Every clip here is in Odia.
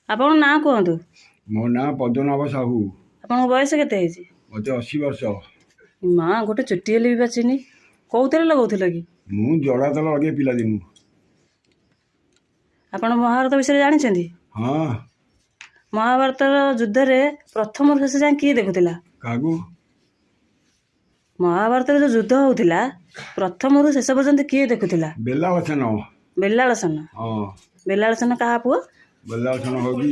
ଆପଣଙ୍କ ନାଁ କୁହନ୍ତୁ। ମୋ ନାଁ ପଦ୍ମନାଭ ସାହୁ। ଆପଣଙ୍କ ବୟସ କେତେ ହେଇଛି? ମୋତେ 80 ବର୍ଷ। ମା ଗୋଟେ ଚୁଟି ହେଲେ ବି ବାଚିନି। କୋଉଥିରେ ଲଗାଉଥିଲ କି? ମୁଁ ଜଡ଼ା ତେଲ ଲଗେଇ ପିଲାଦିନୁ। ଆପଣ ମହାଭାରତ ବିଷୟରେ ଜାଣିଛନ୍ତି? ହଁ। ମହାଭାରତର ଯୁଦ୍ଧରେ ପ୍ରଥମରୁ ଶେଷ ଯାଏଁ କିଏ ଦେଖୁଥିଲା? କାହାକୁ? ମହାଭାରତରେ ଯୋଉ ଯୁଦ୍ଧ ହଉଥିଲା ପ୍ରଥମରୁ ଶେଷ ପର୍ଯ୍ୟନ୍ତ କିଏ ଦେଖୁଥିଲା? ବେଲାଳସେନ। ବେଲାଳସେନ। ହଁ। ବେଲାଳସେନ କାହା ପୁଅ? ବେଲାଳସେନ ହେଉଛି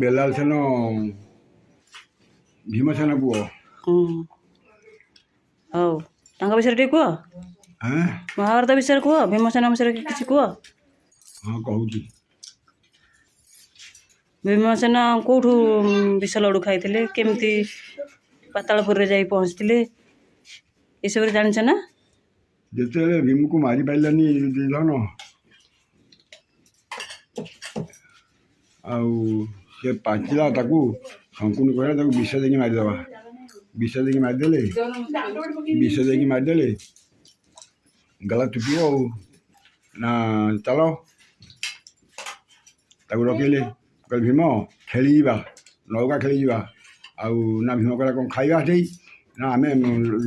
ବେଲାଳସେନ ଭୀମସେନ ପୁଅ। ହଉ ତାଙ୍କ ବିଷୟରେ ଟିକେ କୁହ। ମହାଭାରତ ବିଷୟରେ କୁହ, ଭୀମସେନ ବିଷୟରେ କିଛି କୁହ। ହଁ କହୁଛି। ଭୀମସେନ କୋଉଠୁ ବିଷ ଲଡୁ ଖାଇଥିଲେ, କେମିତି ପାତାଳପୁରରେ ଯାଇ ପହଞ୍ଚିଥିଲେ, ଏସବୁରେ ଜାଣିଛ ନା? ଯେତେବେଳେ ଭୀମକୁ ମାରିପାରିଲାନି ଦୁର୍ଦ୍ଧନ, ଆଉ ସେ ପାଞ୍ଚିଲା ତାକୁ ଶଙ୍କୁନି କହିଲା ତାକୁ ବିଷ ଦେଇକି ମାରିଦେବା। ବିଷ ଦେଇକି ମାରିଦେଲେ ଗଲା ତୁଟିବ ଆଉ ନା ଚାଲ ତାକୁ ଡକେଇଲେ, କହିଲେ ଭୀମ ଖେଳିଯିବା, ନୌକା ଖେଳିଯିବା। ଆଉ ନା ଭୀମ କହିଲା କ'ଣ ଖାଇବା ସେଇ ନା ଆମେ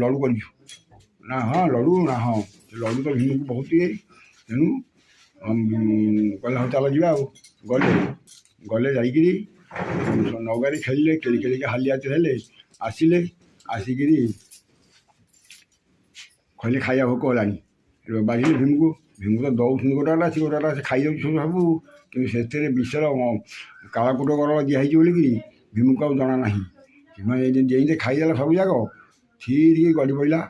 ଲଡ଼ୁ କରିଛୁ। ନା ହଁ ଲଡ଼ୁ, ନା ହଁ ଲଡ଼ୁ ତ ଭୀମକୁ ବହୁତ ଇଏ, ତେଣୁ କହିଲା ହଉ ଚାଲ ଯିବା। ଆଉ ଗଲେ ଯାଇକିରି ନୌକାରେ ଖେଳିଲେ, ଖେଳିକି ହାଲିଆ ହେଲେ, ଆସିକିରି କହିଲେ ଖାଇବା ଭୋକ ହେଲାଣି। ବାଢ଼ିଲେ ଭୀମକୁ ତ ଦଉଛନ୍ତି ଗୋଟାଟା, ସେ ଖାଇଯାଉଛି ସବୁ। କିନ୍ତୁ ସେଥିରେ ବିଷର କାଳକୂଟ ଗରଳ ଦିଆହେଇଛି ବୋଲିକିରି ଭୀମକୁ ଆଉ ଜଣା ନାହିଁ। ସେମାନେ ଯେମିତି ଖାଇଦେଲା ସବୁ ଯାକ, ଠିକ୍ ଗଡ଼ି ପଡ଼ିଲା,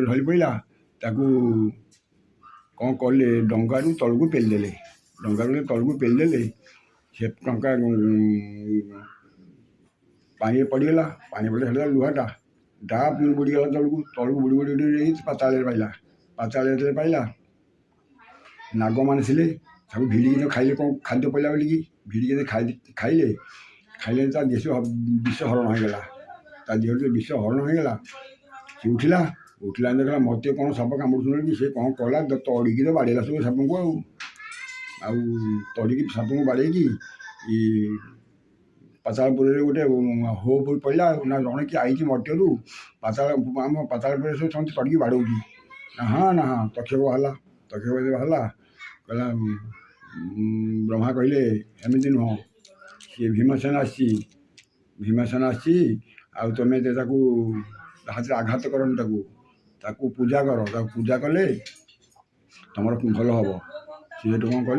ଢଳି ପଡ଼ିଲା। ତାକୁ କ'ଣ କଲେ, ଡଙ୍ଗାରୁ ତଳକୁ ପେଲିଦେଲେ। ସେ ଟଙ୍କା ପାଣିରେ ପଡ଼ିଗଲା। ପଡ଼ିଲେ ହେଲା ଲୁହାଟା ବୁଡ଼ିଗଲା ତଳକୁ ବୁଡ଼ି ପାତାଳରେ ପାଇଲା। ନାଗମାନେ ଥିଲେ ସବୁ ଭିଡ଼ିକି ଖାଇଲେ, କ'ଣ ଖାଦ୍ୟ ପଡ଼ିଲା ବୋଲିକି ଭିଡ଼ିକି ଖାଇଲେ ତା ଦେଶ ବିଷ ହରଣ ହୋଇଗଲା। ତା ଦେହରେ ବିଷ ହରଣ ହୋଇଗଲା। ସେ ଉଠିଲା ଦେଖିଲା ମୋତେ କ'ଣ ସାପ କାମୁଡ଼ୁଛନ୍ତି କି। ସେ କ'ଣ କଲା, ତଡ଼ିକି ତ ବାଡ଼େଇଲା ସବୁ ସାପଙ୍କୁ। ଆଉ ତଡ଼ିକି ସାପଙ୍କୁ ବାଡ଼େଇକି ପାତାଳପୁରରେ ଗୋଟେ ହୋ ପଡ଼ିଲା। ନା ଜଣେ କି ଆଇଛି ମର୍ତ୍ତ୍ୟରୁ ଆମ ପାତାଳପୁରରେ ସବୁ ସମସ୍ତେ ତଡ଼ିକି ବାଡ଼ଉଛି। ନା ହଁ ତକ୍ଷକ ବାହାରିଲା। କହିଲା ବ୍ରହ୍ମା କହିଲେ ଏମିତି ନୁହଁ, ସିଏ ଭୀମସେନ ଆସିଛି। ଆଉ ତୁମେ ତାକୁ ହାତରେ ଆଘାତ କରନି, ତାକୁ ପୂଜା କର। ତାକୁ ପୂଜା କଲେ ତମର ଭଲ ହବ। ସିଏ କ'ଣ କଲେ